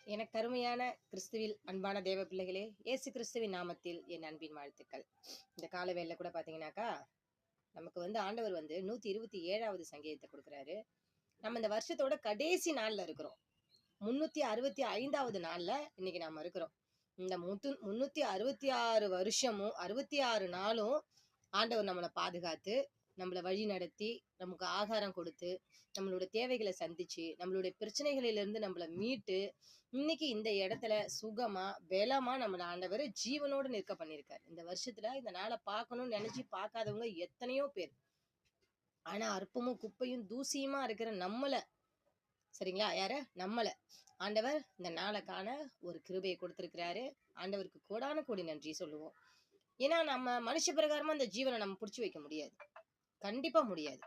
எனக்கு அருமையான கிறிஸ்துவில் அன்பான தேவ பிள்ளைகளே, இயேசு கிறிஸ்துவின் நாமத்தில் என் அன்பின் வாழ்த்துக்கள். இந்த கால வேளையில கூட பாத்தீங்கன்னாக்கா, நமக்கு ஆண்டவர் 127வது சங்கீதத்தை கொடுக்குறாரு. நம்ம இந்த வருஷத்தோட கடைசி நாள்ல இருக்கிறோம். 365வது நாள்ல இன்னைக்கு நாம இருக்கிறோம். இந்த 366 வருஷமும் 66 நாளும் ஆண்டவர் நம்மளை பாதுகாத்து, நம்மளை வழி நடத்தி, நமக்கு ஆகாரம் கொடுத்து, நம்மளோட தேவைகளை சந்திச்சு, நம்மளுடைய பிரச்சனைகளிலிருந்து நம்மளை மீட்டு, இன்னைக்கு இந்த இடத்துல சுகமா பலமா நம்மள ஆண்டவர் ஜீவனோடு நிற்க பண்ணியிருக்காரு. இந்த வருஷத்துல இந்த நாளை பார்க்கணும்னு நினைச்சு பார்க்காதவங்க எத்தனையோ பேர். ஆனா அற்பமும் குப்பையும் தூசியுமா இருக்கிற சரிங்களா, நம்மள ஆண்டவர் இந்த நாளை காண ஒரு கிருபையை கொடுத்திருக்கிறாரு. ஆண்டவருக்கு கோடான கோடி நன்றி சொல்லுவோம். ஏன்னா நம்ம மனுஷ பிரகாரமா அந்த ஜீவனை நம்ம புடிச்சு வைக்க முடியாது. கண்டிப்பா முடியாது.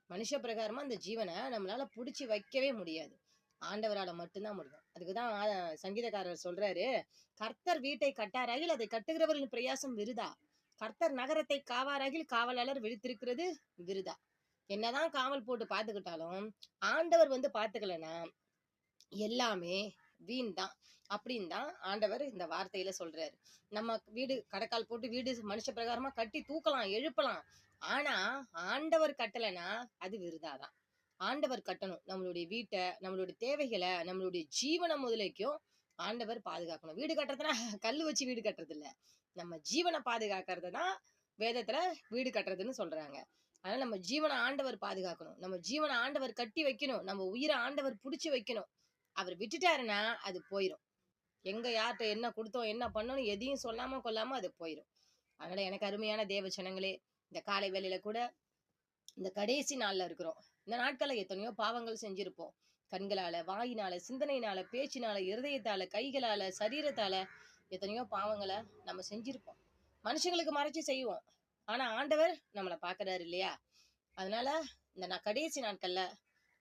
மனுஷ பிரகாரமா அந்த ஜீவனை நம்மளால புடிச்சு வைக்கவே முடியாது. ஆண்டவரால மட்டும்தான் முடியும். அதுக்குதான் சங்கீதக்காரர் சொல்றாரு, கர்த்தர் வீட்டை கட்டாராகில் அதை கட்டுகிறவர்களின் பிரயாசம் விருதா. கர்த்தர் நகரத்தை காவாராகில் காவலாளர் விழித்திருக்கிறது விருதா. என்னதான் காவல் போட்டு பாத்துக்கிட்டாலும் ஆண்டவர் பாத்துக்கலன்னா எல்லாமே வீண் தான் அப்படின்னு தான் ஆண்டவர் இந்த வார்த்தையில சொல்றாரு. நம்ம வீடு கடைக்கால் போட்டு வீடு மனுஷ பிரகாரமா கட்டி தூக்கலாம், எழுப்பலாம். ஆனா ஆண்டவர் கட்டலைன்னா அது விருதாதான். ஆண்டவர் கட்டணும். நம்மளுடைய வீட்டை, நம்மளுடைய தேவைகளை, நம்மளுடைய ஜீவனை முதலைக்கும் ஆண்டவர் பாதுகாக்கணும். வீடு கட்டுறதுனா கல்லு வச்சு வீடு கட்டுறது இல்ல, நம்ம ஜீவனை பாதுகாக்கிறது தான் வேதத்துல வீடு கட்டுறதுன்னு சொல்றாங்க. அதனால நம்ம ஜீவனை ஆண்டவர் பாதுகாக்கணும். நம்ம ஜீவனை ஆண்டவர் கட்டி வைக்கணும். நம்ம உயிரை ஆண்டவர் புடிச்சு வைக்கணும். அவர் விட்டுட்டாருன்னா அது போயிரும். எங்க யார்கிட்ட என்ன கொடுத்தோம், என்ன பண்ணணும், எதையும் சொல்லாம கொள்ளாம அது போயிரும். அதனால எனக்கு அருமையான தேவ ஜனங்களே, இந்த காலை வேளையில கூட இந்த கடைசி நாள்ல இருக்கிறோம். இந்த நாட்கள்ல எத்தனையோ பாவங்கள் செஞ்சிருப்போம். கண்களால, வாயினால, சிந்தனையினால, பேச்சினால, இருதயத்தால, கைகளால, சரீரத்தால எத்தனையோ பாவங்களை நம்ம செஞ்சிருப்போம். மனுஷங்களுக்கு மறைச்சு செய்வோம். ஆனா ஆண்டவர் நம்மளை பாக்குறாரு இல்லையா? அதனால இந்த கடைசி நாட்கள்ல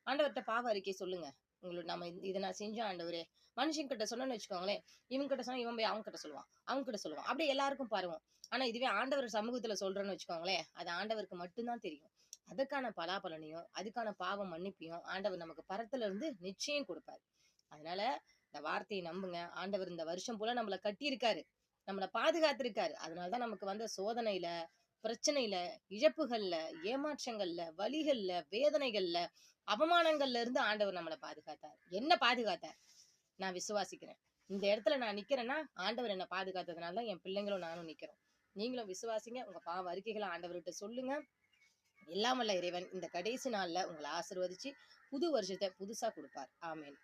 ஆண்டவர்கிட்ட பாவ அறிக்கை சொல்லுங்க. உங்களுக்கு நம்ம இதை நான் செஞ்சோம் ஆண்டவரே. மனுஷன் கிட்ட சொன்னோன்னு வச்சுக்கோங்களேன், இவங்க கிட்ட சொன்னா இவன் போய் அவங்க கிட்ட சொல்லுவான், அவங்க கிட்ட சொல்லுவான், அப்படியே எல்லாருக்கும் பாருவோம். ஆனா இதுவே ஆண்டவர் சமூகத்துல சொல்றேன்னு வச்சுக்கோங்களேன், அது ஆண்டவருக்கு மட்டும்தான் தெரியும். அதற்கான பலாபலனையும் அதுக்கான பாவம் மன்னிப்பையும் ஆண்டவர் நமக்கு பரத்துல இருந்து நிச்சயம் கொடுப்பாரு. அதனால இந்த வார்த்தையை நம்புங்க. ஆண்டவர் இந்த வருஷம் போல நம்மளை கட்டியிருக்காரு, நம்மளை பாதுகாத்திருக்காரு. அதனாலதான் நமக்கு வந்த சோதனையில, பிரச்சனையில, இழப்புகள்ல, ஏமாற்றங்கள்ல, வலிகள்ல, வேதனைகள்ல, அவமானங்கள்ல இருந்து ஆண்டவர் நம்மளை பாதுகாத்தார். என்ன பாதுகாத்தார் நான் விசுவாசிக்கிறேன். இந்த இடத்துல நான் நிக்கிறேன்னா ஆண்டவர் என்ன பாதுகாத்ததுனால என் பிள்ளைங்களும் நானும் நிக்கிறோம். நீங்களும் விசுவாசிங்க. உங்க பாவ அறிக்கைகளை ஆண்டவர்கிட்ட சொல்லுங்க. எல்லாம் வல்ல இறைவன் இந்த கடைசி நாள்ல உங்களை ஆசீர்வதிச்சு புது வருஷத்தை புதுசா கொடுப்பார். ஆமேன்.